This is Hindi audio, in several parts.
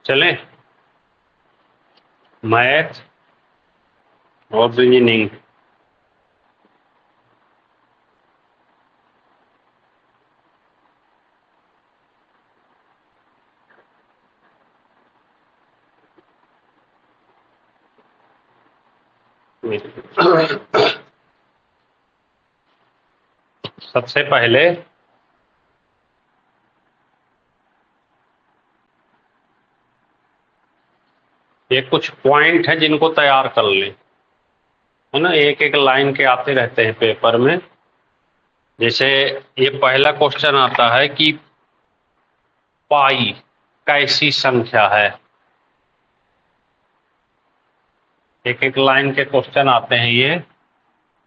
चलें मैथ और रीजनिंग। सबसे पहले ये कुछ पॉइंट है जिनको तैयार कर लें, है ना। एक एक लाइन के आते रहते हैं पेपर में। जैसे ये पहला क्वेश्चन आता है कि पाई कैसी संख्या है। एक एक लाइन के क्वेश्चन आते हैं ये।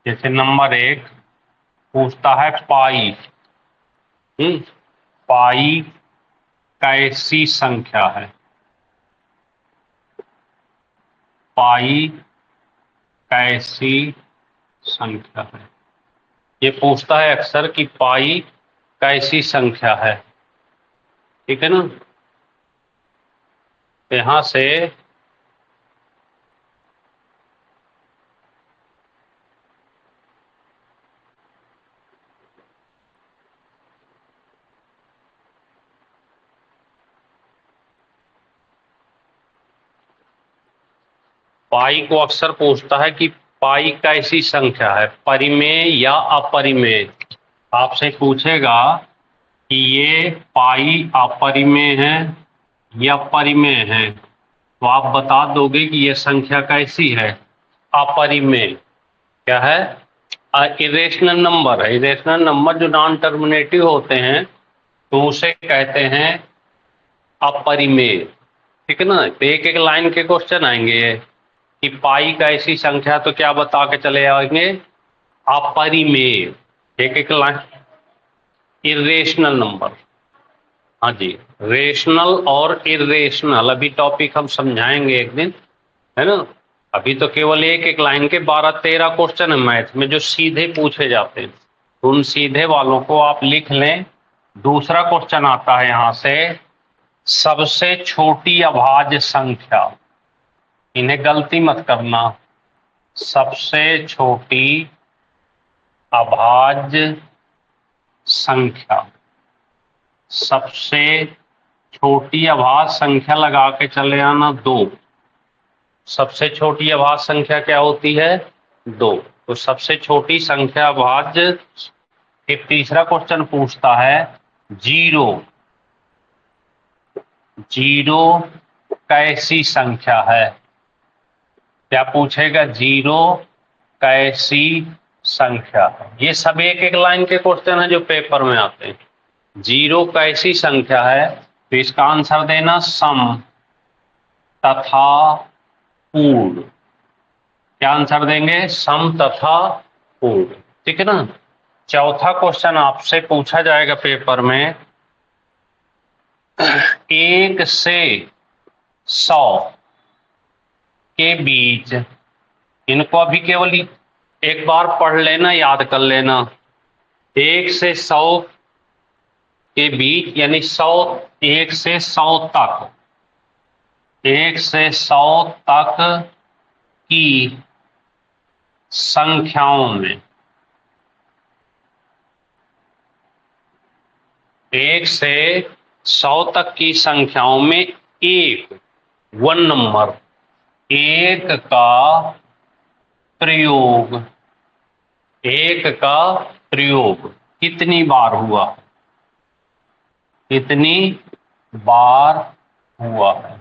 जैसे नंबर 1 पूछता है पाई, पाई कैसी संख्या है। पाई कैसी संख्या है, ये पूछता है अक्सर कि पाई कैसी संख्या है। ठीक है ना। यहां से पाई को अक्सर पूछता है कि पाई कैसी संख्या है, परिमेय या अपरिमेय। आपसे पूछेगा कि ये पाई अपरिमेय है या परिमेय है, तो आप बता दोगे कि ये संख्या कैसी है, अपरिमेय। क्या है? इरेशनल नंबर है। इरेशनल नंबर जो नॉन टर्मिनेटिव होते हैं तो उसे कहते हैं अपरिमेय। ठीक है ना। तो एक एक लाइन के क्वेश्चन आएंगे कि पाई का ऐसी संख्या, तो क्या बता के चले आएंगे, अपरिमेय। एक एक लाइन इरेशनल नंबर। हाँ जी, रेशनल और इरेशनल अभी टॉपिक हम समझाएंगे एक दिन, है ना। अभी तो केवल एक एक लाइन के 12-13 क्वेश्चन है मैथ में जो सीधे पूछे जाते हैं। उन सीधे वालों को आप लिख लें। दूसरा क्वेश्चन आता है यहां से, सबसे छोटी अभाज्य संख्या। इन्हें गलती मत करना। सबसे छोटी अभाज्य संख्या, सबसे छोटी अभाज्य संख्या लगा के चले आना 2। सबसे छोटी अभाज्य संख्या क्या होती है? 2। तो सबसे छोटी संख्या अभाज्य। एक तीसरा क्वेश्चन पूछता है जीरो। जीरो कैसी संख्या है। क्या पूछेगा? जीरो कैसी संख्या है। ये सब एक एक लाइन के क्वेश्चन है जो पेपर में आते हैं। जीरो कैसी संख्या है, तो इसका आंसर देना सम तथा पूर्ण। क्या आंसर देंगे? सम तथा पूर्ण। ठीक है ना। चौथा क्वेश्चन आपसे पूछा जाएगा पेपर में, 1 से 100 के बीच। इनको अभी केवल एक बार पढ़ लेना, याद कर लेना। 1 से 100 के बीच यानी 100, 1 से 100 तक, 1 से 100 तक की संख्याओं में, 1 से 100 तक की संख्याओं में एक, 1 नंबर, एक का प्रयोग, एक का प्रयोग कितनी बार हुआ, कितनी बार हुआ है।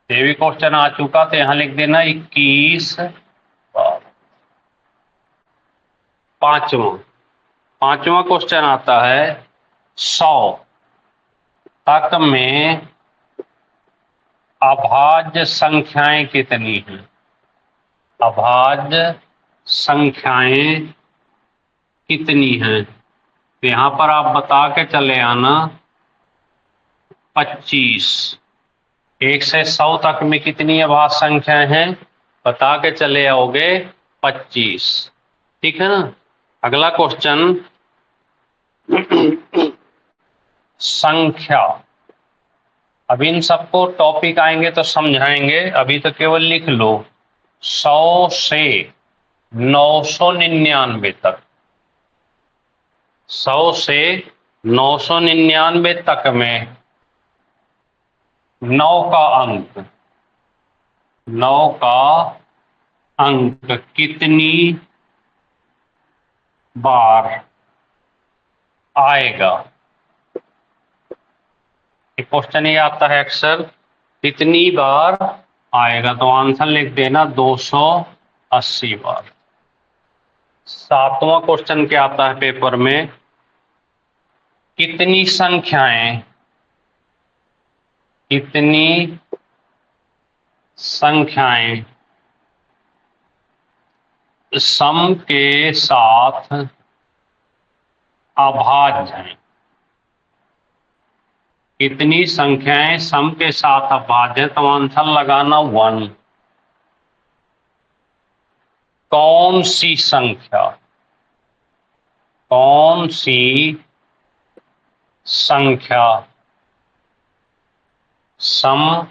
ये भी क्वेश्चन आ चुका, तो यहां लिख देना 21 बार। पांचवा क्वेश्चन आता है 100 तक में अभाज्य संख्याएं कितनी हैं। अभाज्य संख्याएं कितनी हैं, तो यहां पर आप बता के चले आना 25। 1 से 100 तक में कितनी अभाज्य संख्याएं हैं, बता के चले आओगे 25। ठीक है ना। अगला क्वेश्चन, संख्या अब इन सबको टॉपिक आएंगे तो समझाएंगे, अभी तो केवल लिख लो 100 से 999 तक। 100 से 999 तक में 9 का अंक, 9 का अंक कितनी बार आएगा? एक क्वेश्चन ये आता है अक्सर, कितनी बार आएगा, तो आंसर लिख देना 280 बार। 7वां क्वेश्चन क्या आता है पेपर में, कितनी संख्याएं, कितनी संख्याएं सम के साथ अभाज्य हैं? कितनी संख्याएं सम के साथ अभाज्य हैं? तो आंसर लगाना 1। कौन सी संख्या, कौन सी संख्या सम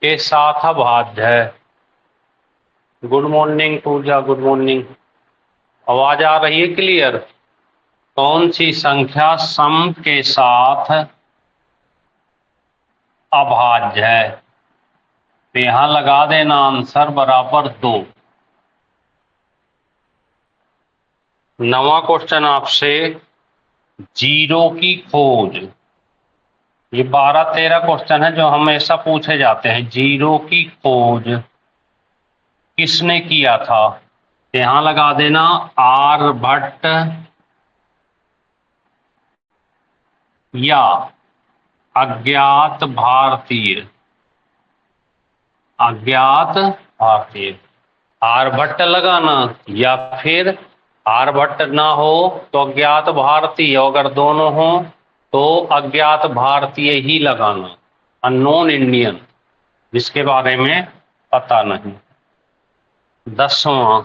के साथ अभाज्य है? गुड मॉर्निंग पूजा, गुड मॉर्निंग। आवाज आ रही है क्लियर? कौन सी संख्या सम के साथ अभाज्य है? तो यहां लगा देना आंसर बराबर 2। 9वां क्वेश्चन आपसे, जीरो की खोज। ये 12-13 क्वेश्चन है जो हमेशा पूछे जाते हैं। जीरो की खोज किसने किया था? यहां लगा देना आर्यभट्ट या अज्ञात भारतीय। अज्ञात भारतीय, आर्यभट्ट लगाना, या फिर आर्यभट्ट ना हो तो अज्ञात भारतीय, अगर दोनों हो तो अज्ञात भारतीय ही लगाना, अननोन इंडियन, जिसके बारे में पता नहीं। 10वां,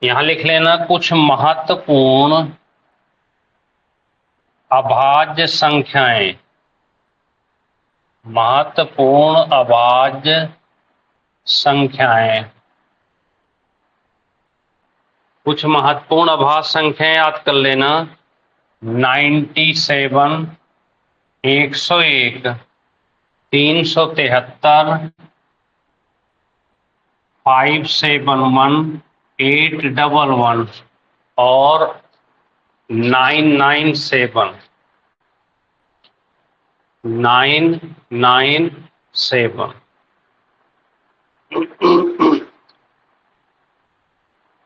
यहां लिख लेना कुछ महत्वपूर्ण अभाज्य संख्याएं, महत्वपूर्ण अभाज्य संख्याएं। कुछ महत्वपूर्ण अभाज्य संख्याएं याद कर लेना, 97, 101, 373, 571, 811 और 997। 997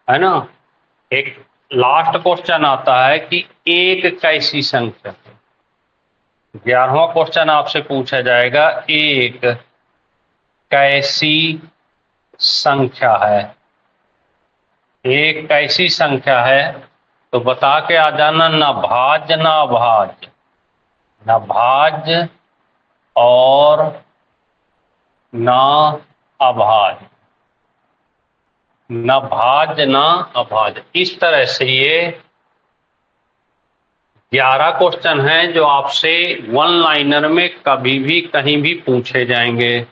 है ना। एक लास्ट क्वेश्चन आता है कि एक कैसी संख्या है? 11वां क्वेश्चन आपसे पूछा जाएगा, एक कैसी संख्या है? एक कैसी संख्या है, तो बता के आ जाना, ना भाज्य ना अभाज्य, ना भाज्य और ना अभाज्य, ना भाज्य ना अभाज्य। इस तरह से ये 11 क्वेश्चन हैं जो आपसे वन लाइनर में कभी भी कहीं भी पूछे जाएंगे,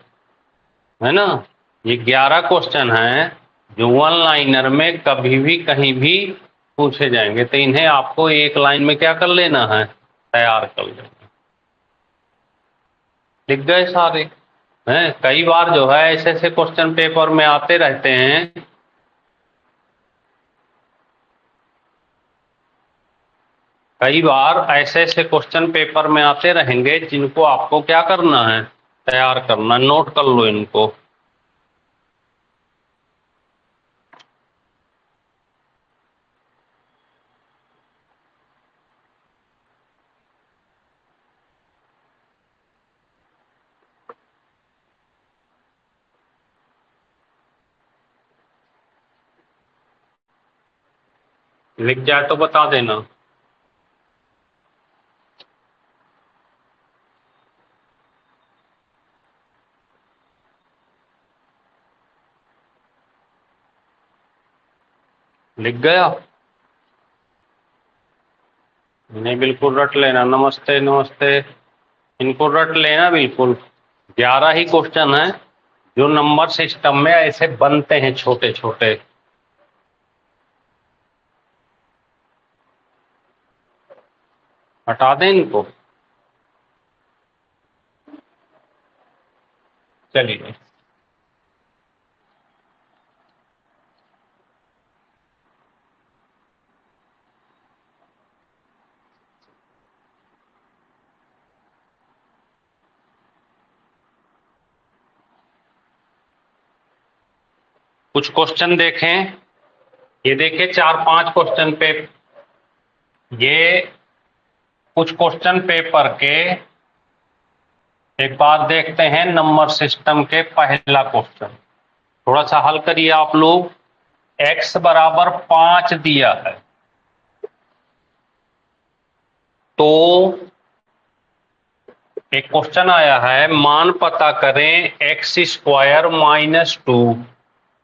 है ना। ये 11 क्वेश्चन हैं जो वन लाइनर में कभी भी कहीं भी पूछे जाएंगे, तो इन्हें आपको एक लाइन में क्या कर लेना है, तैयार कर लेना। लिख गए सारे हैं? कई बार जो है ऐसे ऐसे क्वेश्चन पेपर में आते रहते हैं, कई बार ऐसे ऐसे क्वेश्चन पेपर में आते रहेंगे जिनको आपको क्या करना है, तैयार करना। नोट कर लो इनको। लिख जाए तो बता देना। लिख गया? नहीं, बिल्कुल रट लेना। नमस्ते नमस्ते, इनको रट लेना बिल्कुल। 11 ही क्वेश्चन है जो नंबर सिस्टम में ऐसे बनते हैं छोटे छोटे। हटा दें इनको। चलिए, कुछ क्वेश्चन देखें। ये देखिए 4-5 क्वेश्चन पे, ये कुछ क्वेश्चन पेपर के एक बार देखते हैं। नंबर सिस्टम के पहला क्वेश्चन थोड़ा सा हल करिए आप लोग। x बराबर 5 दिया है, तो एक क्वेश्चन आया है, मान पता करें x square minus 2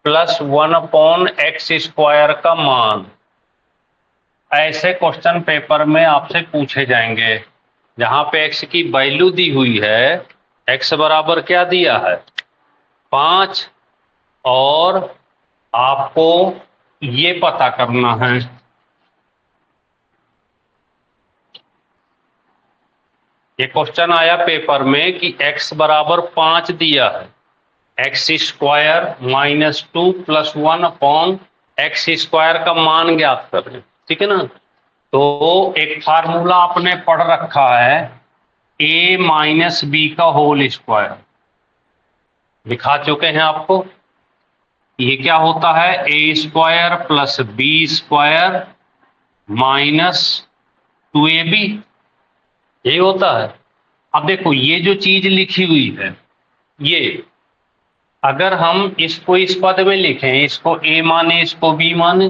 plus 1/x² का मान। ऐसे क्वेश्चन पेपर में आपसे पूछे जाएंगे जहां पे x की वैल्यू दी हुई है। x बराबर क्या दिया है? 5, और आपको ये पता करना है, ये क्वेश्चन आया पेपर में कि x बराबर 5 दिया है, x² माइनस 2 प्लस 1/x² का मान ज्ञात करें। ठीक है ना? तो एक फार्मूला आपने पढ़ रखा है, a माइनस बी का होल स्क्वायर, दिखा चुके हैं आपको। ये क्या होता है? a² plus b² minus 2ab, यही होता है। अब देखो ये जो चीज लिखी हुई है, ये अगर हम इसको इस पद में लिखें, इसको a माने इसको b माने,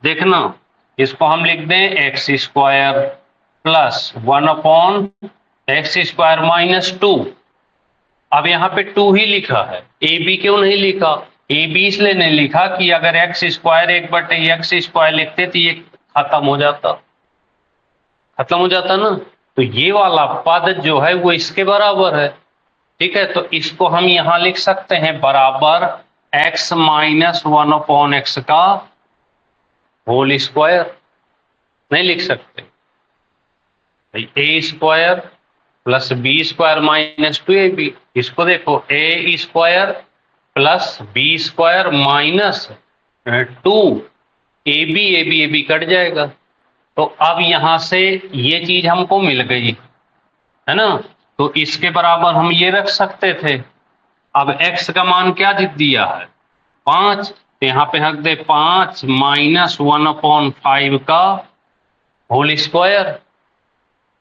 देखना इसको हम लिख दें x² प्लस 1/x² माइनस 2। अब यहाँ पे 2 ही लिखा है, ए बी क्यों नहीं लिखा? ए बी इसलिए नहीं लिखा कि अगर x² 1/x² लिखते तो ये खत्म हो जाता, खत्म हो जाता ना। तो ये वाला पद जो है वो इसके बराबर है। ठीक है, तो इसको हम यहां लिख सकते हैं बराबर x माइनस 1/x का होल स्क्वायर। नहीं लिख सकते? a² plus b² minus 2ab, इसको देखो a² plus b² minus 2, ab cut जाएगा। तो अब यहां से ये चीज हमको मिल गई, है ना? तो इसके बराबर हम ये रख सकते थे। अब x का मान क्या दिया है? 5, तो यहाँ पे रख दे 5 माइनस 1/5 का होल स्क्वायर।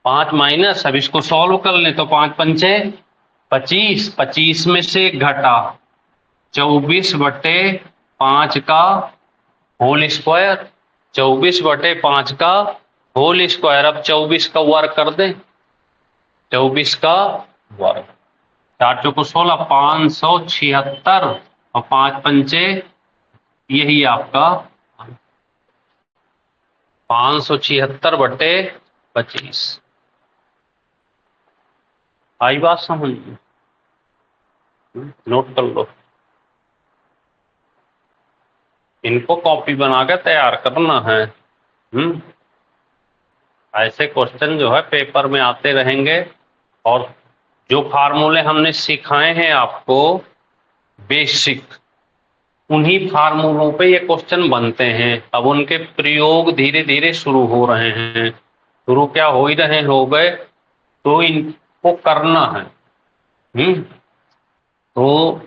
5 माइनस, अब इसको सॉल्व कर ले तो 5 पंचे 25, 25 में से घटा 24/5 का होल स्क्वायर, 24/5 का होल स्क्वायर। अब 24 का वर्ग कर दे, 24 का वर्ग, 4 चौको 16, 576, और 5 पंचे, यही आपका 576/25। आई बात समझ में? नोट कर लो, इनको कॉपी बना के तैयार करना है। ऐसे क्वेश्चन जो है पेपर में आते रहेंगे, और जो फार्मूले हमने सिखाए हैं आपको बेसिक, उन्हीं फार्मूलों पे ये क्वेश्चन बनते हैं। अब उनके प्रयोग धीरे धीरे शुरू हो रहे हैं, शुरू क्या हो ही रहे हो गए, तो इनको करना है। तो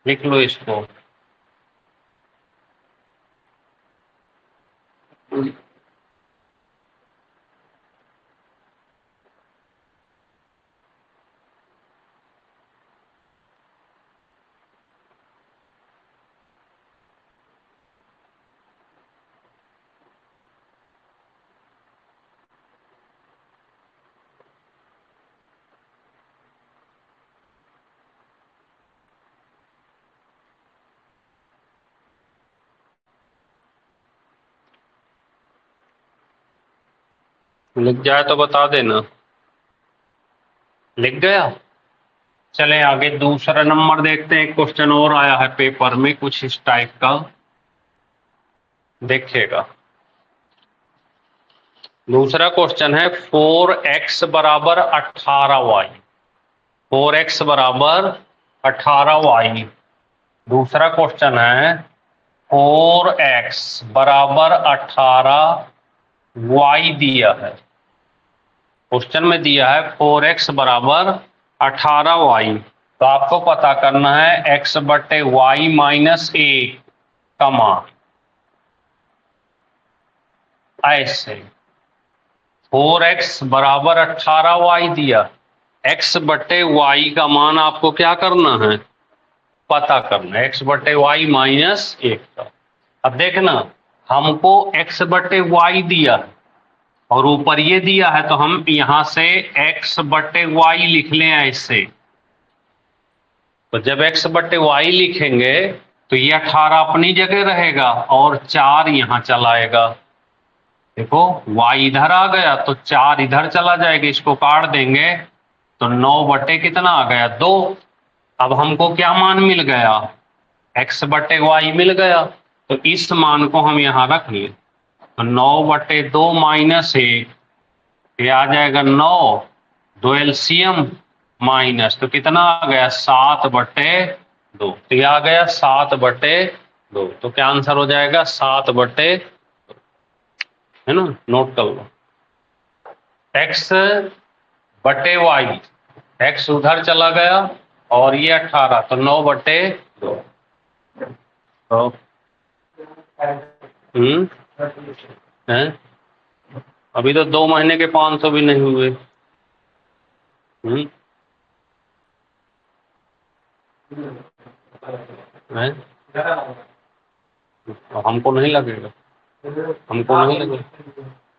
लिख लो इसको। लिख जाए तो बता देना। लिख गया। चलें आगे दूसरा नंबर देखते हैं। क्वेश्चन और आया है पेपर में कुछ इस टाइप का, देखिएगा। दूसरा क्वेश्चन है 4x बराबर 18y। 4x बराबर 18y। दूसरा क्वेश्चन है 4x बराबर 18y दिया है। क्वेश्चन में दिया है 4x बराबर 18y। तो आपको पता करना है x बटे y माइनस a का मान। ऐसे 4x बराबर 18y दिया, x बटे y का मान आपको क्या करना है, पता करना है, x बटे y माइनस 1 का। अब देखना, हमको x बटे y दिया और ऊपर ये दिया है, तो हम यहां से x बटे y लिख लें ऐसे। तो जब x बटे y लिखेंगे तो ये 18 अपनी जगह रहेगा और 4 यहां चलाएगा। देखो y इधर आ गया तो 4 इधर चला जाएगा, इसको काट देंगे तो 9 बटे कितना आ गया, 2। अब हमको क्या मान मिल गया, x बटे y मिल गया। तो इस मान को हम यहां रख लिए, तो 9 बटे 2 माइनस 1, ये आ जाएगा 9, 2 एलसीएम माइनस, तो कितना आ गया 7 बटे 2। तो ये आ गया 7 बटे 2। तो क्या आंसर हो जाएगा 7 बटे, है ना, नोट कर लो। x बटे y, x उधर चला गया और ये 18, तो 9 बटे 2। तो है अभी तो 2 महीने के 500 भी नहीं हुए। है हमको नहीं लगेगा, हमको नहीं लगेगा,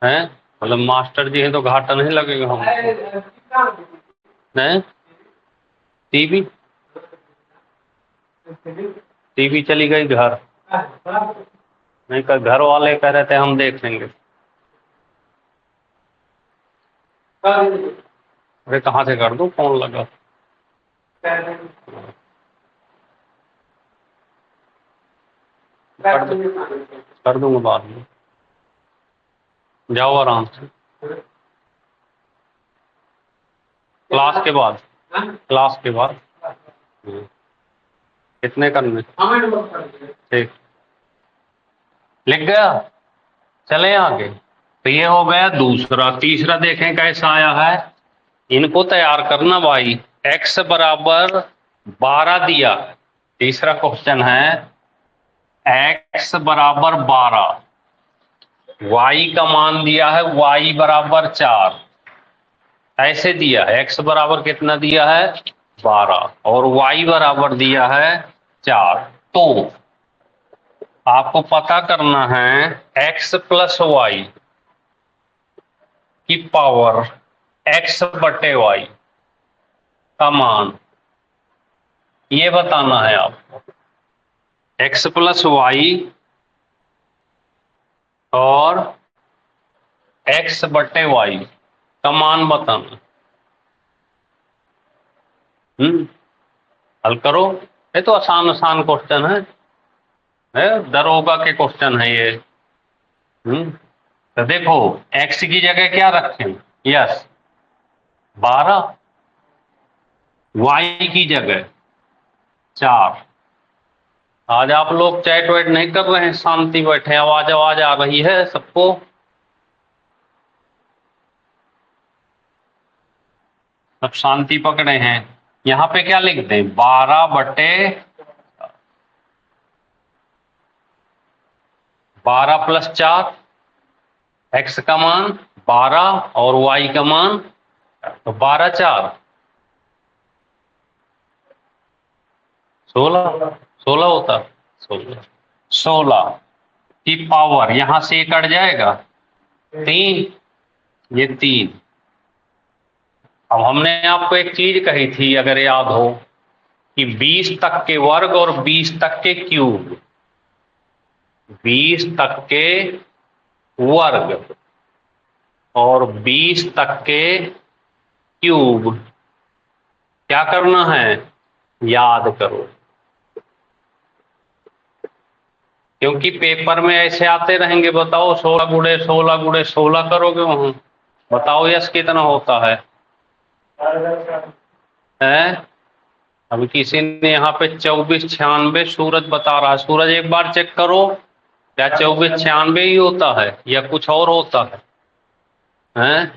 है मतलब मास्टर जी हैं तो घाटा नहीं लगेगा हमको। है टीवी, टीवी चली गई घर, नहीं कर, घर वाले कह रहे थे हम देख लेंगे। अरे कहाँ से कर दूं, फोन लगा। कर दूंगा बाद में, जाओ आराम से, क्लास के बाद, क्लास के बाद। कितने करने, ठीक, लिख गया। चले आगे। तो ये हो गया दूसरा। तीसरा देखें कैसा आया है, इनको तैयार करना भाई। x बराबर 12 दिया, तीसरा क्वेश्चन है x बराबर 12, y का मान दिया है y बराबर 4, ऐसे दिया है। x बराबर कितना दिया है 12 और y बराबर दिया है 4। तो आपको पता करना है x प्लस वाई की पावर x बटे y का मान, ये बताना है आपको। x प्लस वाई और x बटे y का मान बताना। हल करो, ये तो आसान आसान क्वेश्चन है, दरोगा के क्वेश्चन है ये। तो देखो x की जगह क्या रखें, यस 12, y की जगह 4। आज आप लोग चैट वैट नहीं कर रहे हैं, शांति बैठे, आवाज आवाज आ रही है सबको। सब शांति पकड़े हैं। यहाँ पे क्या लिख दें, 12 बटे 12 प्लस 4, x का मान 12 और y का मान, तो 12 4 16, 16 होता, 16 की पावर, यहां से कट जाएगा 3, ये 3। अब हमने आपको एक चीज कही थी अगर याद हो, कि 20 तक के वर्ग और 20 तक के क्यूब, 20 तक के वर्ग और 20 तक के क्यूब क्या करना है, याद करो, क्योंकि पेपर में ऐसे आते रहेंगे। बताओ 16 गुणे 16 करोगे वहां, बताओ यस कितना होता है? अब किसी ने यहाँ पे 2496 सूरज बता रहा है। सूरज एक बार चेक करो, क्या 2496 ही होता है या कुछ और होता है? हैं?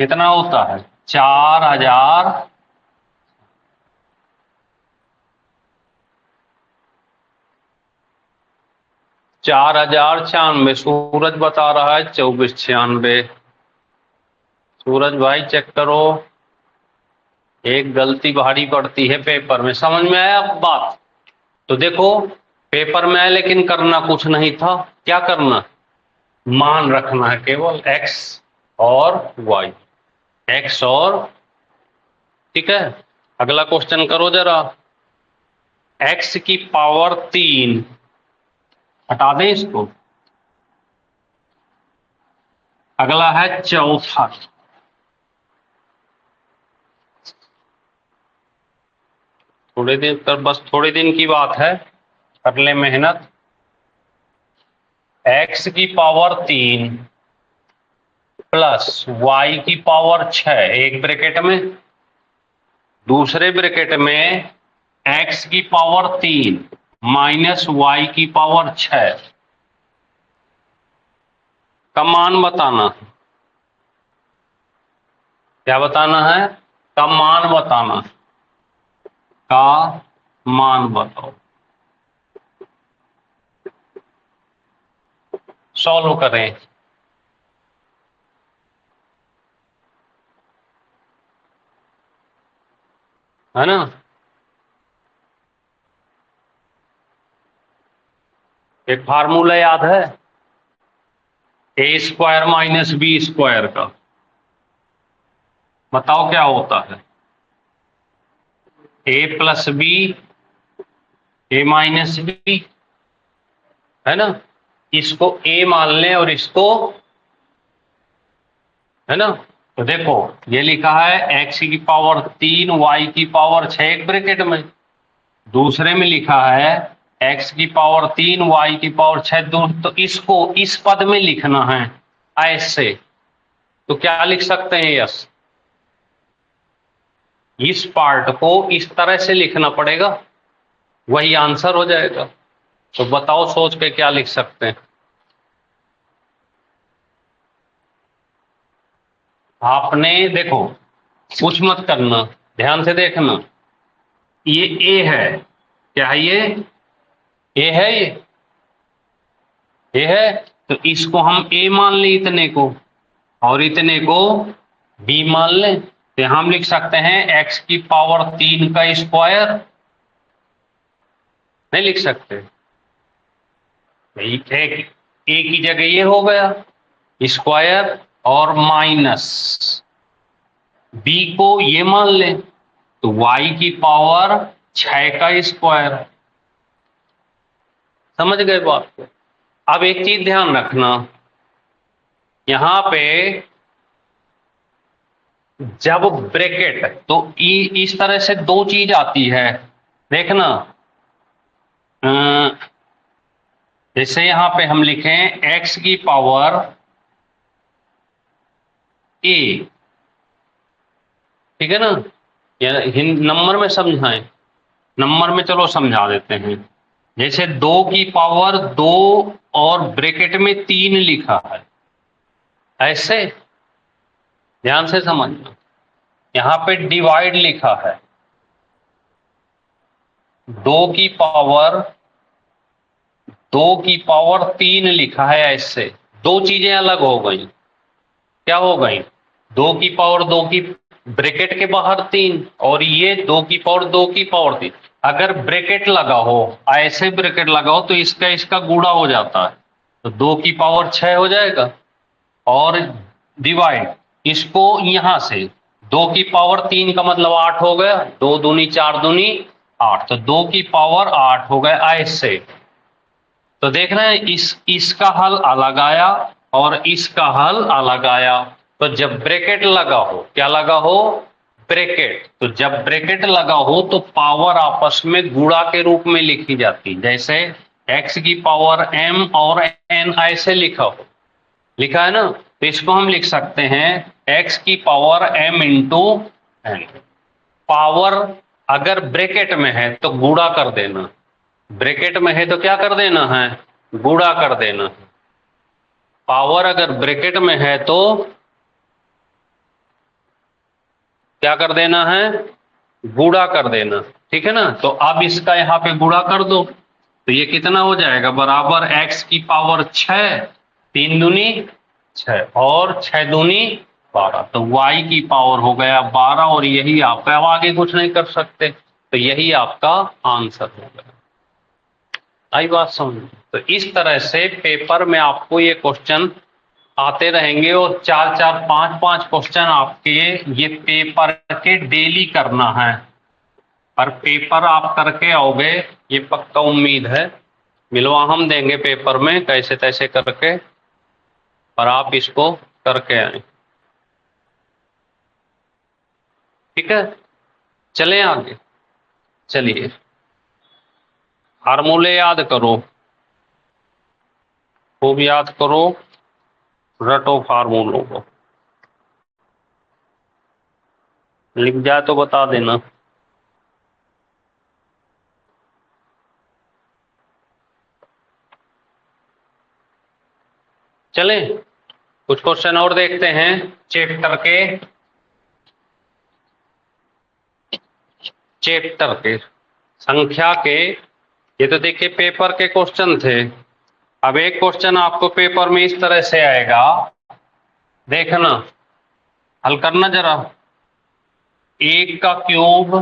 कितना होता है? 4000, 4096। सूरज बता रहा है 2496। सूरज भाई चेक करो, एक गलती भारी पड़ती है पेपर में। समझ में आया अब बात? तो देखो, पेपर में है लेकिन करना कुछ नहीं था। क्या करना, मान रखना है केवल x और y, x और, ठीक है। अगला क्वेश्चन करो जरा। x की पावर 3, हटा दें इसको। अगला है चौथा, थोड़े दिन तक, बस थोड़े दिन की बात है, कर ले मेहनत। x की पावर 3 प्लस y की पावर 6, एक ब्रैकेट में, दूसरे ब्रैकेट में x की पावर 3 माइनस y की पावर 6 का मान बताना। क्या बताना है? का मान बताना। का मान बताओ, सॉल्व करें। है ना? एक फार्मूला याद है, ए स्क्वायर माइनस बी स्क्वायर का। बताओ क्या होता है? ए प्लस बी, ए माइनस बी, है ना? इसको ए मान लें और इसको, है ना? तो देखो ये लिखा है x की पावर 3 y की पावर 6, एक ब्रैकेट में, दूसरे में लिखा है x की पावर 3 y की पावर 6 दूर। तो इसको इस पद में लिखना है ऐसे। तो क्या लिख सकते हैं? यस, इस पार्ट को इस तरह से लिखना पड़ेगा, वही आंसर हो जाएगा। तो बताओ सोच के क्या लिख सकते हैं? आपने देखो, कुछ मत करना, ध्यान से देखना। ये ए है, क्या है ये? ए है, ये है। तो इसको हम ए मान लें इतने को, और इतने को बी मान लें। तो हम लिख सकते हैं x की पावर 3 का स्क्वायर। नहीं लिख सकते? एक ए की जगह ये हो गया स्क्वायर, और माइनस बी को ये मान लें, तो y की पावर 6 का स्क्वायर। समझ गए बात को? अब एक चीज ध्यान रखना, यहां पे जब ब्रैकेट, तो इस तरह से दो चीज आती है, देखना। जैसे यहां पे हम लिखें x की पावर a, ठीक है ना? या नंबर में समझाएं, नंबर में चलो समझा देते हैं। जैसे 2 की पावर 2 और ब्रैकेट में 3 लिखा है, ऐसे ध्यान से समझना। यहां पे डिवाइड लिखा है, 2 की पावर 3 लिखा है, ऐसे दो चीजें अलग हो गई। क्या हो गई? 2 की पावर 2 की ब्रैकेट के बाहर 3, और ये 2 की पावर 2 की पावर 3। अगर ब्रैकेट लगा हो, ऐसे ब्रैकेट लगा हो, तो इसका इसका गुणा हो जाता है, तो 2 की पावर 6 हो जाएगा। और डिवाइड, इसको यहां से 2 की पावर 3 का मतलब 8 हो गया, 2 दूनी 4 दूनी 8, तो 2 की पावर 8 हो गया ऐसे। तो देख रहे हैं, इसका हल अलग आया और इसका हल अलग आया। तो जब ब्रैकेट लगा हो, क्या लगा हो? ब्रैकेट, तो जब ब्रैकेट लगा हो तो पावर आपस में गुणा के रूप में लिखी जाती, जैसे x की पावर m और n ऐसे लिखा है ना, तो इसको हम लिख सकते हैं x की power m into n। Power अगर ब्रैकेट में है तो गुणा कर देना, ब्रैकेट में है तो क्या कर देना है, गुणा कर देना। पावर अगर ब्रैकेट में है तो क्या कर देना है, गुणा कर देना, ठीक है ना। तो अब इसका यहाँ पे गुणा कर दो, तो ये कितना हो जाएगा, बराबर x की पावर 6, 3 दूनी 6 और 6 दूनी 12, तो y की पावर हो गया 12, और यही आपका, अब आगे कुछ नहीं कर सकते, तो यही आपका आंसर हो गया। आई बात समझ। तो इस तरह से पेपर में आपको ये क्वेश्चन आते रहेंगे, और 4-4, 5-5 क्वेश्चन आपके ये पेपर के डेली करना है, पर पेपर आप करके आओगे ये पक्का उम्मीद है, मिलवा हम देंगे पेपर में कैसे तैसे करके, पर आप इसको करके आए, ठीक है। चलें आगे, चलिए फार्मूले याद करो, खूब याद करो, रटो फार्मूलों को, लिख जाए तो बता देना। चलें कुछ क्वेश्चन और देखते हैं चैप्टर के संख्या के। ये तो देखिए पेपर के क्वेश्चन थे, अब एक क्वेश्चन आपको पेपर में इस तरह से आएगा, देखना, हल करना जरा। 1 का क्यूब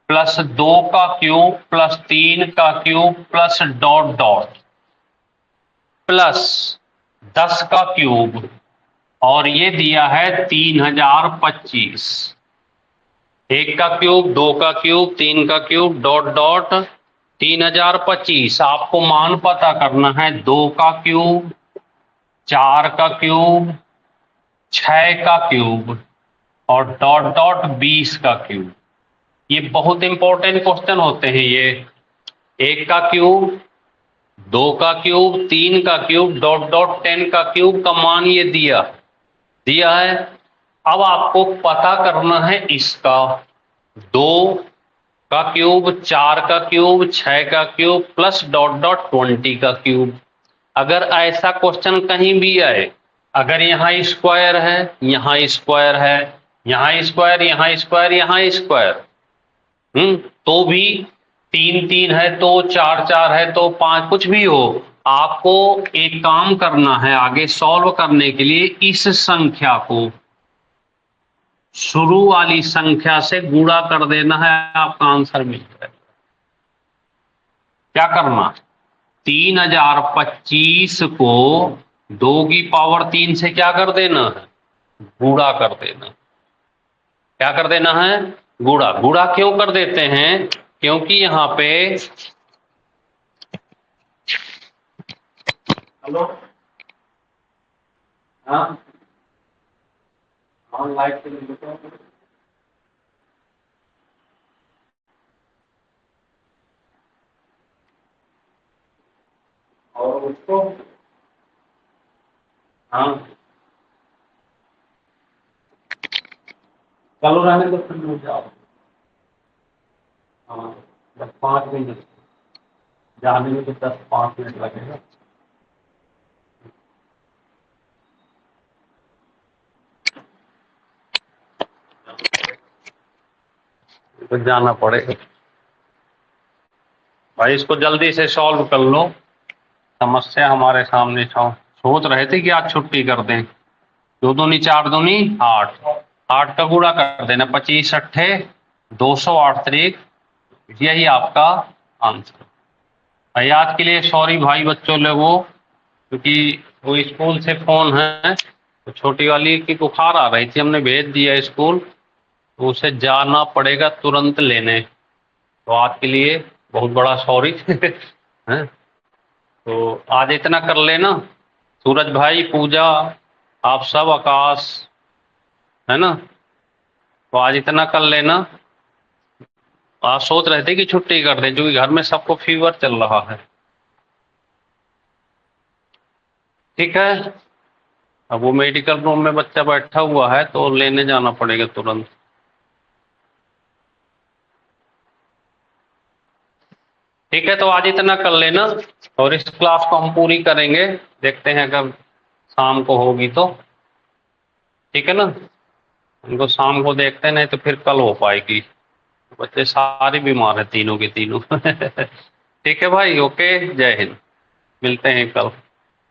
प्लस 2 का क्यूब प्लस 3 का cube plus dot dot plus 10 का क्यूब, और ये दिया है 3025। 1 का क्यूब, 2 का क्यूब, 3 का क्यूब, डॉट डॉट 3025। आपको मान पता करना है 2 का क्यूब, 4 का क्यूब, 6 का क्यूब और डॉट डॉट 20 का क्यूब। ये बहुत इंपॉर्टेंट क्वेश्चन होते हैं ये। 1 का क्यूब, 2 का क्यूब, 3 का क्यूब, डॉट डॉट 10 का क्यूब का मान ये दिया है। अब आपको पता करना है इसका 2 का क्यूब, 4 का क्यूब, 6 का क्यूब प्लस डॉट डॉट 20 का क्यूब। अगर ऐसा क्वेश्चन कहीं भी आए, अगर यहाँ स्क्वायर है, यहाँ स्क्वायर है, यहाँ स्क्वायर, यहाँ स्क्वायर, यहाँ स्क्वायर, तो भी 3-3 है तो 4-4 है तो 5, कुछ भी हो, आपको एक काम करना है आगे सॉल्व करने के लिए, इस संख्या को शुरू वाली संख्या से गुणा कर देना है, आपका आंसर मिल जाएगा। क्या करना, 3025 को 2 की पावर 3 से क्या कर देना है, गुणा कर देना। क्या कर देना है, गुणा। गुणा क्यों कर देते हैं, क्योंकि यहाँ पे, हेलो, हाँ लाइट और उसको, हाँ चलो रहने दो, फिर मिल जाओ। हाँ 5 मिनट जाने में तो 10-5 मिनट लगेगा। तो जाना पड़ेगा भाई, इसको जल्दी से सॉल्व कर लो। समस्या हमारे सामने सोच रहे थे कि आज छुट्टी कर दें। 2 दूनी 4 दूनी 8, 8 का गुणा कर देना, 25 अट्ठे 208 तरीक, यही आपका आंसर। भाई आज के लिए सॉरी भाई बच्चों लोगों, क्योंकि वो स्कूल से फोन है, तो छोटी वाली की बुखार आ रही थी, हमने भेज दिया स्कूल, तो उसे जाना पड़ेगा तुरंत लेने, तो आज के लिए बहुत बड़ा सॉरी हैं। तो आज इतना कर लेना, सूरज भाई, पूजा, आप सब, आकाश, है ना, तो आज इतना कर लेना। आज सोच रहे थे कि छुट्टी कर दें क्योंकि घर में सबको फीवर चल रहा है। ठीक है, अब वो मेडिकल रूम में बच्चा बैठा हुआ है तो लेने जाना पड़ेगा तुरंत। ठीक है, तो आज इतना कर लेना और इस क्लास को हम पूरी करेंगे, देखते हैं अगर शाम को होगी तो। ठीक है ना, उनको शाम को देखते हैं, नहीं तो फिर कल हो पाएगी। बच्चे सारे बीमार हैं, तीनों के तीनों। ठीक है भाई, ओके, जय हिंद, मिलते हैं कल।